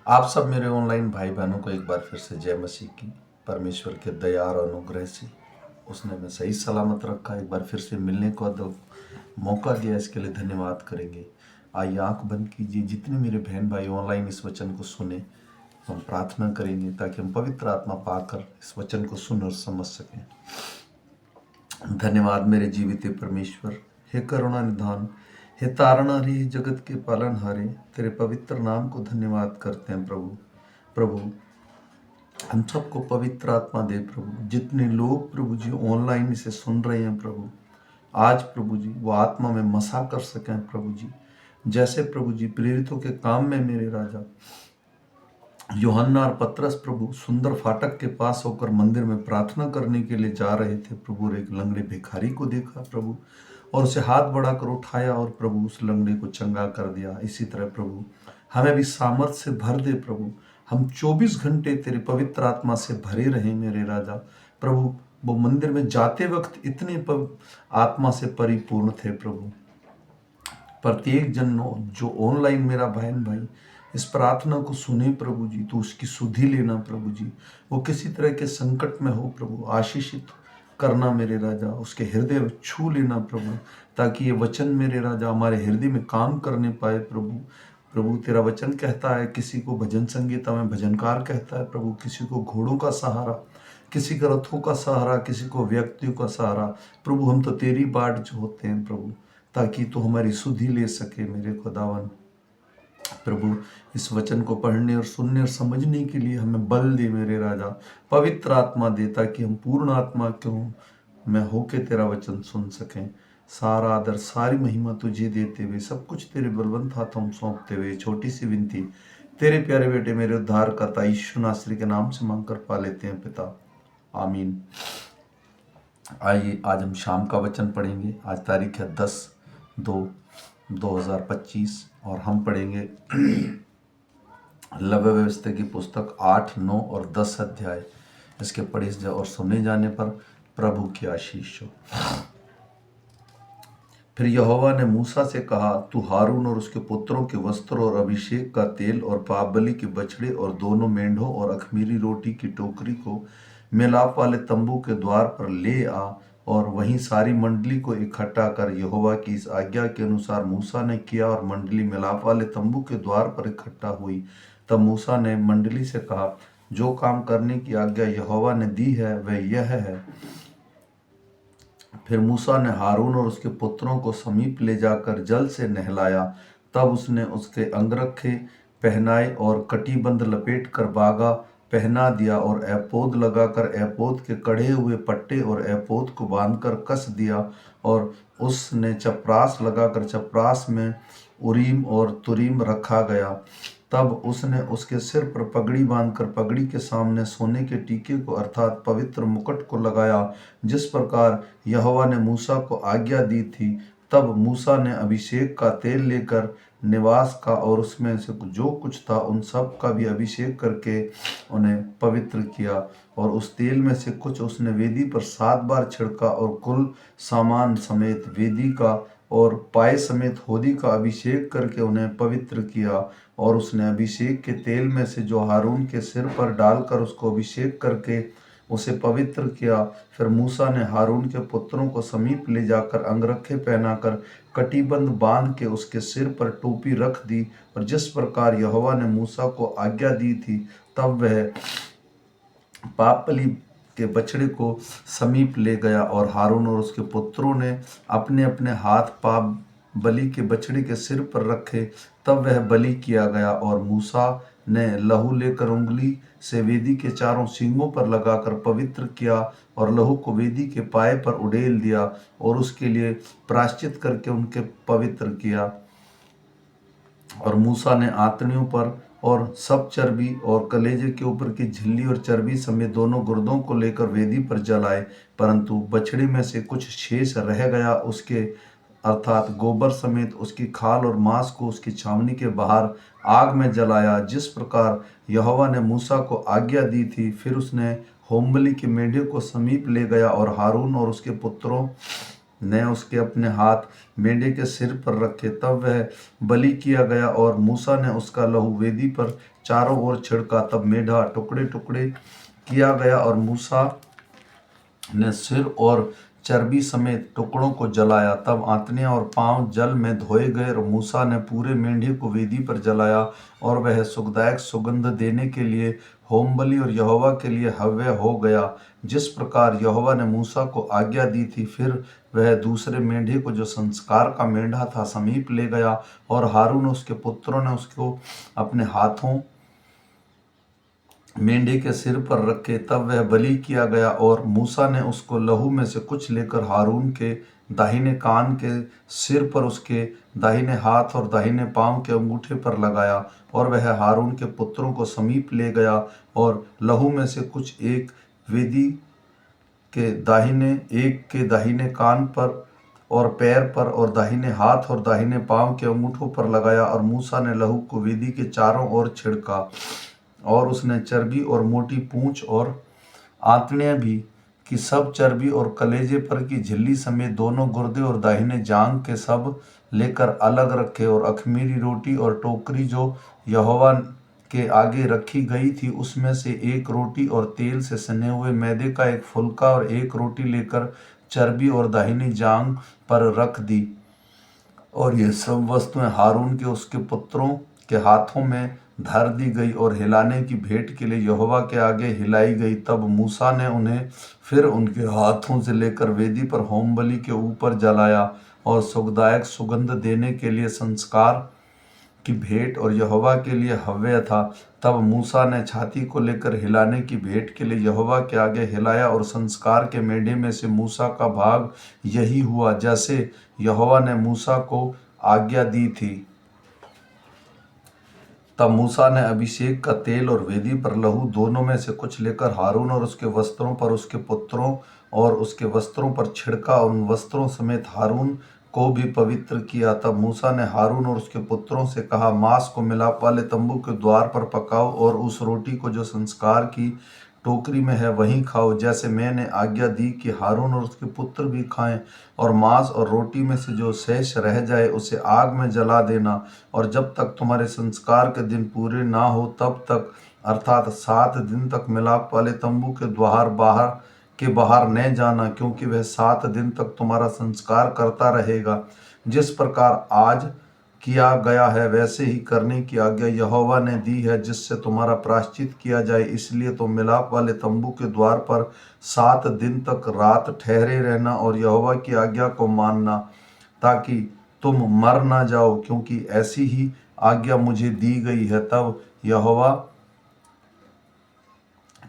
आप सब मेरे ऑनलाइन भाई बहनों को एक बार फिर से जय मसीह की। परमेश्वर के दया और अनुग्रह से उसने हमें सही सलामत रखा, एक बार फिर से मिलने को मौका दिया, इसके लिए धन्यवाद करेंगे। आइए आंख बंद कीजिए। जितने मेरे बहन भाई ऑनलाइन इस वचन को सुने, हम प्रार्थना करेंगे ताकि हम पवित्र आत्मा पाकर इस वचन को सुन और समझ सकें। धन्यवाद मेरे जीवित परमेश्वर, हे करुणा निधान, हे तारणहारे, हे जगत के पालनहारे, तेरे पवित्र नाम को धन्यवाद करते हैं प्रभु। हम सबको पवित्र आत्मा दे प्रभु। जितने लोग प्रभु जी ऑनलाइन इसे सुन रहे हैं प्रभु, आज प्रभु जी वो आत्मा में मसा कर सकें प्रभु जी। जैसे प्रभु जी प्रेरितों के काम में मेरे राजा यूहन्ना और पतरस प्रभु सुंदर फाटक के पास होकर मंदिर में प्रार्थना करने के लिए जा रहे थे प्रभु, और एक लंगड़े भिखारी को देखा प्रभु और उसे हाथ बढ़ाकर उठाया और प्रभु उस लंगड़े को चंगा कर दिया। इसी तरह प्रभु हमें भी सामर्थ से भर दे प्रभु। हम 24 घंटे तेरे पवित्र आत्मा से भरे रहें मेरे राजा प्रभु। वो मंदिर में जाते वक्त इतने आत्मा से परिपूर्ण थे प्रभु। प्रत्येक जन जो ऑनलाइन मेरा बहन भाई इस प्रार्थना को सुने प्रभु जी, तो उसकी सुधि लेना प्रभु जी। वो किसी तरह के संकट में हो प्रभु, आशीषित करना मेरे राजा, उसके हृदय छू लेना प्रभु, ताकि ये वचन मेरे राजा हमारे हृदय में काम करने पाए प्रभु तेरा वचन कहता है किसी को भजन संगीता में भजनकार कहता है प्रभु, किसी को घोड़ों का सहारा, किसी का रथों का सहारा, किसी को व्यक्तियों का सहारा। प्रभु हम तो तेरी बाट जो होते हैं प्रभु, ताकि तू हमारी सुधि ले सके मेरे खुदावन प्रभु। इस वचन को पढ़ने और सुनने और समझने के लिए हमें बल दे मेरे राजा, पवित्र आत्मा दे, ताकि हम पूर्ण आत्मा क्यों मैं होके तेरा वचन सुन सकें। सारा आदर सारी महिमा तुझे देते हुए, सब कुछ तेरे बलवंत हाथों में सौंपते हुए, छोटी सी विनती तेरे प्यारे बेटे मेरे उद्धार करता यीशु नासरी के नाम से मांगकर पा लेते हैं पिता, आमीन। आइए आज हम शाम का वचन पढ़ेंगे। आज तारीख है 10/2/2025 और हम पढ़ेंगे लव्य व्यवस्था की पुस्तक 8, 9 और 10 अध्याय। इसके पढ़े और सुने जाने पर प्रभु की आशीष हो। फिर यहोवा ने मूसा से कहा, तू हारून और उसके पुत्रों के वस्त्र और अभिषेक का तेल और पाप बलि के बछड़े और दोनों मेंढों और अखमीरी रोटी की टोकरी को मिलाप वाले तंबू के द्वार पर ले आ, और वहीं सारी मंडली को इकट्ठा कर। यहोवा की इस आज्ञा के अनुसार मूसा ने किया और मंडली मिलाप वाले तंबू के द्वार पर इकट्ठा हुई। तब मूसा ने मंडली से कहा, जो काम करने की आज्ञा यहोवा ने दी है वह यह है। फिर मूसा ने हारून और उसके पुत्रों को समीप ले जाकर जल से नहलाया। तब उसने उसके अंगरखे पहनाए और कटीबंध लपेट कर बागा पहना दिया और एपोद लगाकर एपोद के कढ़े हुए पट्टे और एपोद को बांधकर कस दिया। और उसने चपरास लगाकर चपरास में उरीम और तुरीम रखा गया। तब उसने उसके सिर पर पगड़ी बांधकर पगड़ी के सामने सोने के टीके को अर्थात पवित्र मुकुट को लगाया, जिस प्रकार यहोवा ने मूसा को आज्ञा दी थी। तब मूसा ने अभिषेक का तेल लेकर निवास का और उसमें से जो कुछ था उन सब का भी अभिषेक करके उन्हें पवित्र किया। और उस तेल में से कुछ उसने वेदी पर 7 बार छिड़का और कुल सामान समेत वेदी का और पाए समेत होदी का अभिषेक करके उन्हें पवित्र किया। और उसने अभिषेक के तेल में से जो हारून के सिर पर डालकर उसको अभिषेक करके उसे पवित्र किया। फिर मूसा ने हारून के पुत्रों को समीप ले जाकर अंगरखे पहनाकर कटीबंध बांध के उसके सिर पर टोपी रख दी, और जिस प्रकार यहोवा ने मूसा को आज्ञा दी थी, तब वह पाप बलि के बछड़े को समीप ले गया। और हारून और उसके पुत्रों ने अपने अपने हाथ पाप बलि के बछड़े के सिर पर रखे। तब वह बलि किया गया। और मूसा ने लहू लेकर उंगली से वेदी के चारों सींगों पर लगाकर पवित्र किया और लहू को वेदी के पाए पर उड़ेल दिया और उसके लिए प्रायश्चित करके उनके पवित्र किया। और मूसा ने आंतड़ियों पर और सब चर्बी और कलेजे के ऊपर की झिल्ली और चर्बी समेत दोनों गुर्दों को लेकर वेदी पर जलाए, परंतु बछड़े में से कुछ शेष रह गया, उसके अर्थात गोबर समेत उसकी खाल और मांस को उसकी छावनी के बाहर आग में जलाया, जिस प्रकार यहोवा ने मूसा को आज्ञा दी थी। फिर उसने होमबलि के मेढ़े को समीप ले गया और हारून और उसके पुत्रों ने उसके अपने हाथ मेंढे के सिर पर रखे, तब वह बलि किया गया और मूसा ने उसका लहू वेदी पर चारों ओर छिड़का। तब मेढा टुकड़े टुकड़े किया गया और मूसा ने सिर और चर्बी समेत टुकड़ों को जलाया। तब आंतड़ियां और पांव जल में धोए गए और मूसा ने पूरे मेंढे को वेदी पर जलाया और वह सुखदायक सुगंध देने के लिए होमबलि और यहोवा के लिए हव्य हो गया, जिस प्रकार यहोवा ने मूसा को आज्ञा दी थी। फिर वह दूसरे मेंढे को, जो संस्कार का मेंढा था, समीप ले गया और हारून उसके पुत्रों ने उसको अपने हाथों मेंढे के सिर पर रखे। तब वह बलि किया गया और मूसा ने उसको लहू में से कुछ लेकर हारून के दाहिने कान के सिर पर, उसके दाहिने हाथ और दाहिने पांव के अंगूठे पर लगाया और वह हारून के पुत्रों को समीप ले गया और लहू में से कुछ एक वेदी के दाहिने कान पर और पैर पर और दाहिने हाथ और दाहिने पांव के अंगूठों पर लगाया। और मूसा ने लहू को वेदी के चारों ओर छिड़का और उसने चर्बी और मोटी पूंछ और आंतड़ियां भी कि सब चर्बी और कलेजे पर की झिल्ली समेत दोनों गुर्दे और दाहिने जांग के सब लेकर अलग रखे। और अखमीरी रोटी और टोकरी जो यहोवा के आगे रखी गई थी, उसमें से एक रोटी और तेल से सने हुए मैदे का एक फुलका और एक रोटी लेकर चर्बी और दाहिनी जांग पर रख दी। और ये सब वस्तुएं हारून के उसके पुत्रों के हाथों में धर दी गई और हिलाने की भेंट के लिए यहोवा के आगे हिलाई गई। तब मूसा ने उन्हें फिर उनके हाथों से लेकर वेदी पर होमबलि के ऊपर जलाया और सुखदायक सुगंध देने के लिए संस्कार की भेंट और यहोवा के लिए हव्य था। तब मूसा ने छाती को लेकर हिलाने की भेंट के लिए यहोवा के आगे हिलाया और संस्कार के मेढ़े में से मूसा का भाग यही हुआ, जैसे यहोवा ने मूसा को आज्ञा दी थी। तब मूसा ने अभिषेक का तेल और वेदी पर लहू दोनों में से कुछ लेकर हारून और उसके वस्त्रों पर, उसके पुत्रों और उसके वस्त्रों पर छिड़का और उन वस्त्रों समेत हारून को भी पवित्र किया। तब मूसा ने हारून और उसके पुत्रों से कहा, मांस को मिलाप वाले तंबू के द्वार पर पकाओ और उस रोटी को जो संस्कार की टोकरी में है वहीं खाओ, जैसे मैंने आज्ञा दी कि हारून और उसके पुत्र भी खाएं। और मांस और रोटी में से जो शेष रह जाए उसे आग में जला देना। और जब तक तुम्हारे संस्कार के दिन पूरे ना हो तब तक, अर्थात 7 दिन तक मिलाप वाले तंबू के द्वार बाहर न जाना, क्योंकि वह 7 दिन तक तुम्हारा संस्कार करता रहेगा। जिस प्रकार आज किया गया है वैसे ही करने की आज्ञा यहोवा ने दी है, जिससे तुम्हारा प्रायश्चित किया जाए। इसलिए तुम मिलाप वाले तंबू के द्वार पर 7 दिन तक रात ठहरे रहना और यहोवा की आज्ञा को मानना, ताकि तुम मर ना जाओ, क्योंकि ऐसी ही आज्ञा मुझे दी गई है। तब यहोवा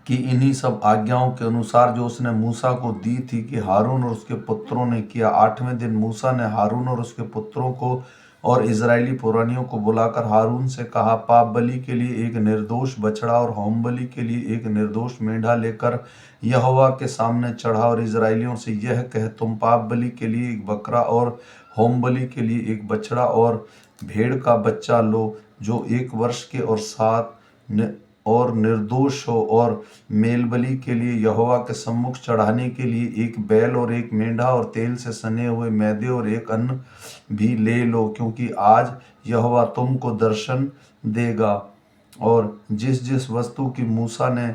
कि इन्हीं सब आज्ञाओं के अनुसार जो उसने मूसा को दी थी कि हारून और उसके पुत्रों ने किया। 8वें दिन मूसा ने हारून और उसके पुत्रों को और इजरायली पुरानियों को बुलाकर हारून से कहा, पाप बलि के लिए एक निर्दोष बछड़ा और होम बलि के लिए एक निर्दोष मेंढा लेकर यहोवा के सामने चढ़ा। और इजरायलियों से यह कह, तुम पाप बलि के लिए एक बकरा और होम बलि के लिए एक बछड़ा और भेड़ का बच्चा लो, जो 1 वर्ष के और निर्दोष हो। और मेल बलि के लिए यहोवा के सम्मुख चढ़ाने के लिए एक बैल और एक मेंढा और तेल से सने हुए मैदे और एक अन्न भी ले लो, क्योंकि आज यहोवा तुमको दर्शन देगा। और जिस जिस वस्तु की मूसा ने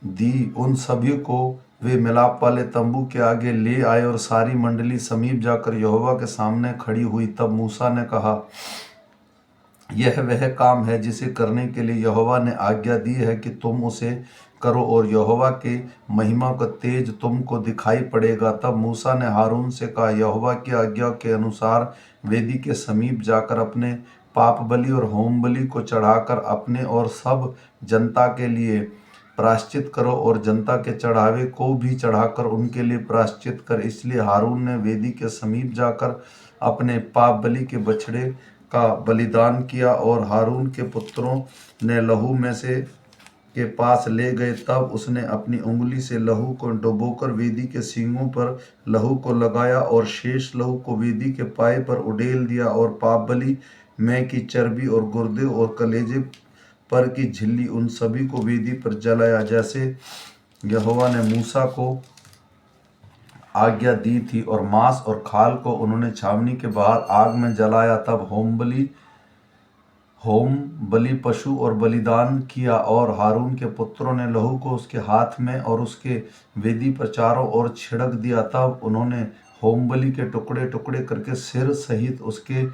दी उन सभी को वे मिलाप वाले तंबू के आगे ले आए और सारी मंडली समीप जाकर यहोवा के सामने खड़ी हुई। तब मूसा ने कहा, यह वह काम है जिसे करने के लिए यहोवा ने आज्ञा दी है कि तुम उसे करो, और यहोवा के महिमा का तेज तुमको दिखाई पड़ेगा। तब मूसा ने हारून से कहा, यहोवा की आज्ञा के अनुसार वेदी के समीप जाकर अपने पाप बलि और होम बलि को चढ़ाकर अपने और सब जनता के लिए प्रायश्चित करो, और जनता के चढ़ावे को भी चढ़ाकर उनके लिए प्रायश्चित कर। इसलिए हारून ने वेदी के समीप जाकर अपने पाप बलि के बछड़े का बलिदान किया और हारून के पुत्रों ने लहू में से के पास ले गए। तब उसने अपनी उंगली से लहू को डुबोकर वेदी के सींगों पर लहू को लगाया और शेष लहू को वेदी के पाए पर उड़ेल दिया। और पाप बलि में की चर्बी और गुर्दे और कलेजे पर की झिल्ली उन सभी को वेदी पर जलाया, जैसे यहोवा ने मूसा को आज्ञा दी थी और मांस और खाल को उन्होंने छावनी के बाहर आग में जलाया। तब होम बलि पशु और बलिदान किया और हारून के पुत्रों ने लहू को उसके हाथ में और उसके वेदी पर चारों ओर छिड़क दिया। तब उन्होंने होम बलि के टुकड़े टुकड़े करके सिर सहित उसके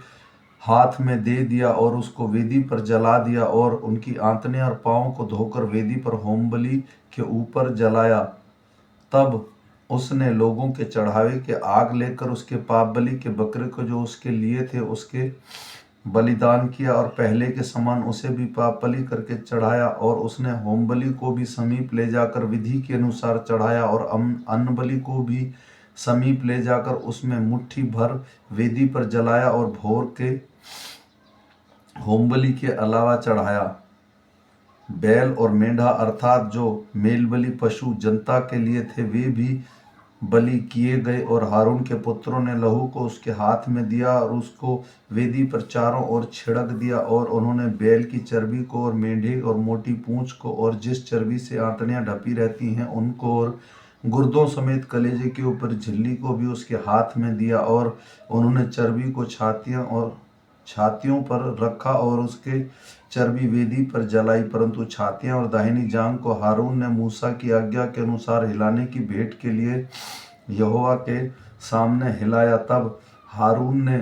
हाथ में दे दिया और उसको वेदी पर जला दिया और उनकी आंतने और पाँव को धोकर वेदी पर होम बलि के ऊपर जलाया। तब उसने लोगों के चढ़ावे के आग लेकर उसके पाप बलि के बकरे को जो उसके लिए थे उसके बलिदान किया और पहले के समान उसे भी पाप बलि करके चढ़ाया। और उसने होम बलि को भी समीप ले जाकर विधि के अनुसार चढ़ाया और अन्न बलि को भी समीप ले जाकर उसमें मुट्ठी भर वेदी पर जलाया और भोर के होम बलि के अलावा चढ़ाया। बैल और मेंढा अर्थात जो मेल बलि पशु जनता के लिए थे वे भी बलि किए गए और हारून के पुत्रों ने लहू को उसके हाथ में दिया और उसको वेदी पर चारों ओर छिड़क दिया। और उन्होंने बैल की चर्बी को और मेंढे और मोटी पूंछ को और जिस चर्बी से आंतड़ियां ढपी रहती हैं उनको और गुर्दों समेत कलेजे के ऊपर झिल्ली को भी उसके हाथ में दिया। और उन्होंने चर्बी को छातियों पर रखा और उसके चर्बी वेदी पर जलाई, परंतु छातियां और दाहिनी जांग को हारून ने मूसा की आज्ञा के अनुसार हिलाने की भेंट के लिए यहोवा के सामने हिलाया। तब हारून ने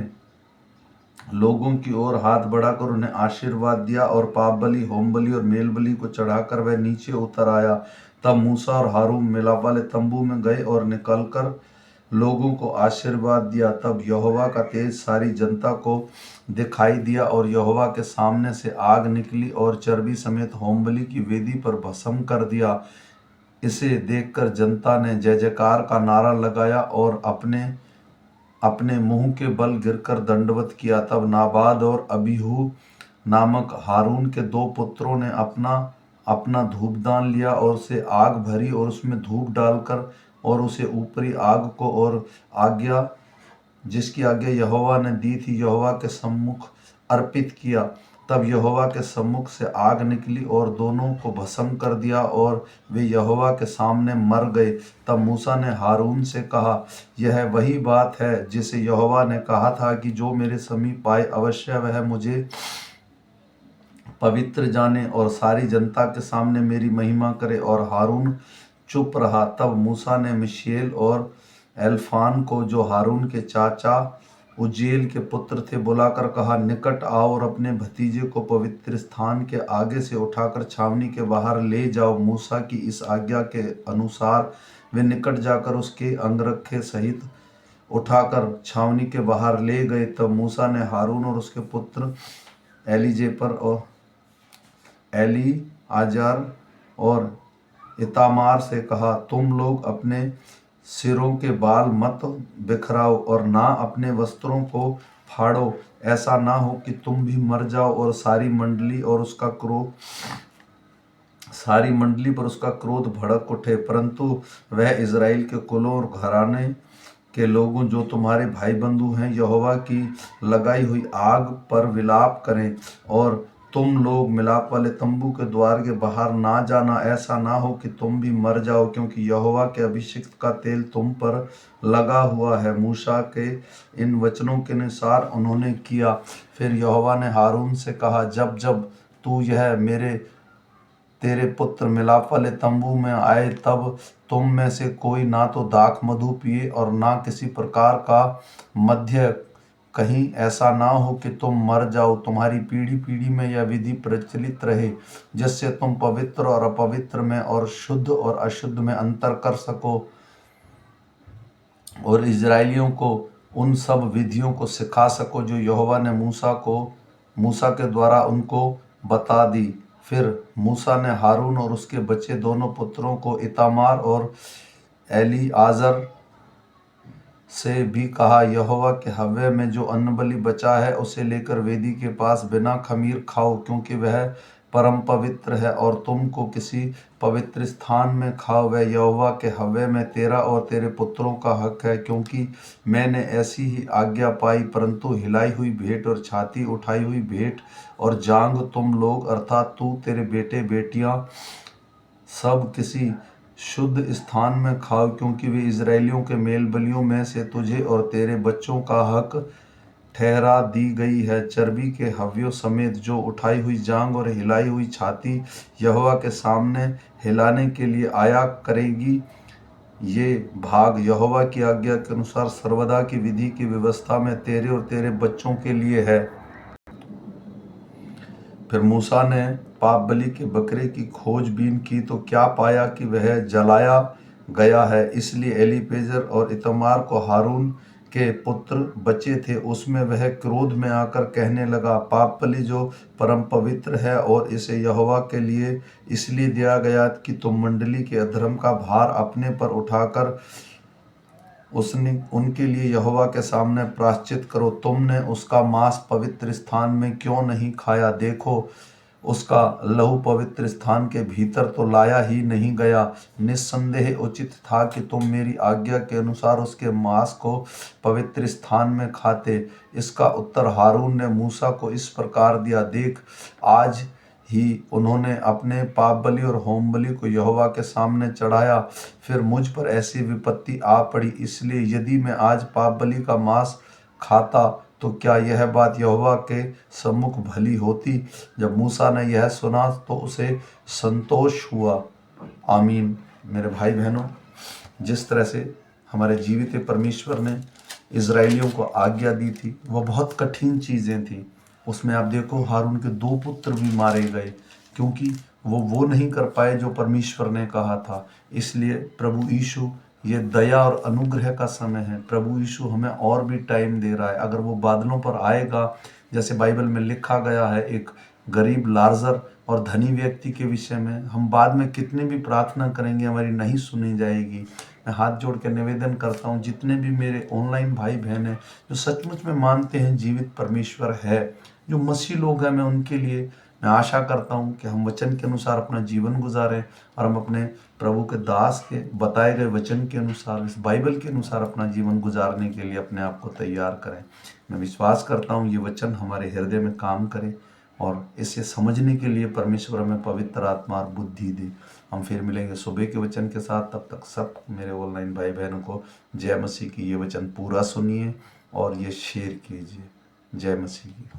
लोगों की ओर हाथ बढ़ाकर उन्हें आशीर्वाद दिया और पाप बलि होम बलि और मेल बलि को चढ़ाकर वह नीचे उतर आया। तब मूसा और हारून मिलाप वाले तंबू में गए और निकलकर लोगों को आशीर्वाद दिया। तब यहोवा का तेज सारी जनता को दिखाई दिया और यहोवा के सामने से आग निकली और चर्बी समेत होम बलि की वेदी पर भस्म कर दिया। इसे देखकर जनता ने जय जयकार का नारा लगाया और अपने अपने मुंह के बल गिरकर दंडवत किया। तब नाबाद और अबीहू नामक हारून के दो पुत्रों ने अपना अपना धूपदान लिया और उसे आग भरी और उसमें धूप डालकर और उसे ऊपरी आग को और आज्ञा जिसकी आज्ञा यहोवा ने दी थी यहोवा के सम्मुख अर्पित किया। तब यहोवा के सम्मुख से आग निकली और दोनों को भस्म कर दिया और वे यहोवा के सामने मर गए। तब मूसा ने हारून से कहा, यह वही बात है जिसे यहोवा ने कहा था कि जो मेरे समीप आए अवश्य वह मुझे पवित्र जाने और सारी जनता के सामने मेरी महिमा करे। और हारून चुप रहा। तब मूसा ने मिशाएल और एल्फान को जो हारून के चाचा उज्जेल के पुत्र थे बुलाकर कहा, निकट आओ और अपने भतीजे को पवित्र स्थान के आगे से उठाकर छावनी के बाहर ले जाओ। मूसा की इस आज्ञा के अनुसार वे निकट जाकर उसके अंगरखे सहित उठाकर छावनी के बाहर ले गए। तब मूसा ने हारून और उसके पुत्र एलीजेपर और एलीआजर और इतामार से कहा, तुम लोग अपने सिरों के बाल मत बिखराओ और ना अपने वस्त्रों को फाड़ो, ऐसा ना हो कि तुम भी मर जाओ। और सारी मंडली पर उसका क्रोध भड़क उठे। परंतु वह इज़राइल के कुलों और घराने के लोगों जो तुम्हारे भाई बंधु हैं यहोवा की लगाई हुई आग पर विलाप करें। और तुम लोग मिलाप वाले तंबू के द्वार के बाहर ना जाना, ऐसा ना हो कि तुम भी मर जाओ, क्योंकि यहोवा के अभिषिक्त का तेल तुम पर लगा हुआ है। मूसा के इन वचनों के अनुसार उन्होंने किया। फिर यहोवा ने हारून से कहा, जब जब तू तेरे पुत्र मिलाप वाले तंबू में आए तब तुम में से कोई ना तो दाख मधु पिए और ना किसी प्रकार का मद्य, कहीं ऐसा ना हो कि तुम मर जाओ। तुम्हारी पीढ़ी पीढ़ी में यह विधि प्रचलित रहे, जिससे तुम पवित्र और अपवित्र में और शुद्ध और अशुद्ध में अंतर कर सको और इजरायलियों को उन सब विधियों को सिखा सको जो यहोवा ने मूसा के द्वारा उनको बता दी। फिर मूसा ने हारून और उसके बचे दोनों पुत्रों को इतामार और एलीआजर से भी कहा, यहोवा के हव्य में जो अन्न बलि बचा है उसे लेकर वेदी के पास बिना खमीर खाओ, क्योंकि वह परम पवित्र है। और तुमको किसी पवित्र स्थान में खाओ, वह यहोवा के हव्य में तेरा और तेरे पुत्रों का हक है, क्योंकि मैंने ऐसी ही आज्ञा पाई। परंतु हिलाई हुई भेंट और छाती उठाई हुई भेंट और जांग तुम लोग अर्थात तू तेरे बेटे बेटियां सब किसी शुद्ध स्थान में खाओ, क्योंकि वे इज़राइलियों के मेल बलियों में से तुझे और तेरे बच्चों का हक ठहरा दी गई है। चर्बी के हव्यों समेत जो उठाई हुई जांग और हिलाई हुई छाती यहोवा के सामने हिलाने के लिए आया करेगी, ये भाग यहोवा की आज्ञा के अनुसार सर्वदा की विधि की व्यवस्था में तेरे और तेरे बच्चों के लिए है। फिर मूसा ने पाप बलि के बकरे की खोजबीन की तो क्या पाया कि वह जलाया गया है। इसलिए एलीपेजर और इतमार को हारून के पुत्र बचे थे। उसमें वह क्रोध में आकर कहने लगा, पाप बलि जो परम पवित्र है और इसे यहोवा के लिए इसलिए दिया गया कि तुम मंडली के अधर्म का भार अपने पर उठाकर उसने उनके लिए यहोवा के सामने प्रायश्चित करो। तुमने उसका मांस पवित्र स्थान में क्यों नहीं खाया? देखो, उसका लहू पवित्र स्थान के भीतर तो लाया ही नहीं गया। निस्संदेह उचित था कि तुम मेरी आज्ञा के अनुसार उसके मांस को पवित्र स्थान में खाते। इसका उत्तर हारून ने मूसा को इस प्रकार दिया, देख, आज ही उन्होंने अपने पाप बलि और होम बलि को यहोवा के सामने चढ़ाया, फिर मुझ पर ऐसी विपत्ति आ पड़ी। इसलिए यदि मैं आज पाप बलि का मांस खाता तो क्या यह बात यहोवा के सम्मुख भली होती? जब मूसा ने यह सुना तो उसे संतोष हुआ। आमीन। मेरे भाई बहनों, जिस तरह से हमारे जीवित परमेश्वर ने इज़राइलियों को आज्ञा दी थी, वह बहुत कठिन चीज़ें थी। उसमें आप देखो, हारून के 2 पुत्र भी मारे गए, क्योंकि वो नहीं कर पाए जो परमेश्वर ने कहा था। इसलिए प्रभु यीशु, ये दया और अनुग्रह का समय है। प्रभु यीशु हमें और भी टाइम दे रहा है। अगर वो बादलों पर आएगा, जैसे बाइबल में लिखा गया है एक गरीब लाजर और धनी व्यक्ति के विषय में, हम बाद में कितने भी प्रार्थना करेंगे हमारी नहीं सुनी जाएगी। मैं हाथ जोड़ के निवेदन करता हूँ, जितने भी मेरे ऑनलाइन भाई बहन हैं जो सचमुच में मानते हैं जीवित परमेश्वर है, जो मसीह लोग हैं, मैं उनके लिए मैं आशा करता हूँ कि हम वचन के अनुसार अपना जीवन गुजारें और हम अपने प्रभु के दास के बताए गए वचन के अनुसार, इस बाइबल के अनुसार अपना जीवन गुजारने के लिए अपने आप को तैयार करें। मैं विश्वास करता हूँ ये वचन हमारे हृदय में काम करे और इसे समझने के लिए परमेश्वर हमें पवित्र आत्मा और बुद्धि दे। हम फिर मिलेंगे सुबह के वचन के साथ। तब तक सब मेरे ऑनलाइन भाई बहनों को जय मसीह की। ये वचन पूरा सुनिए और ये शेयर कीजिए। जय मसीह की।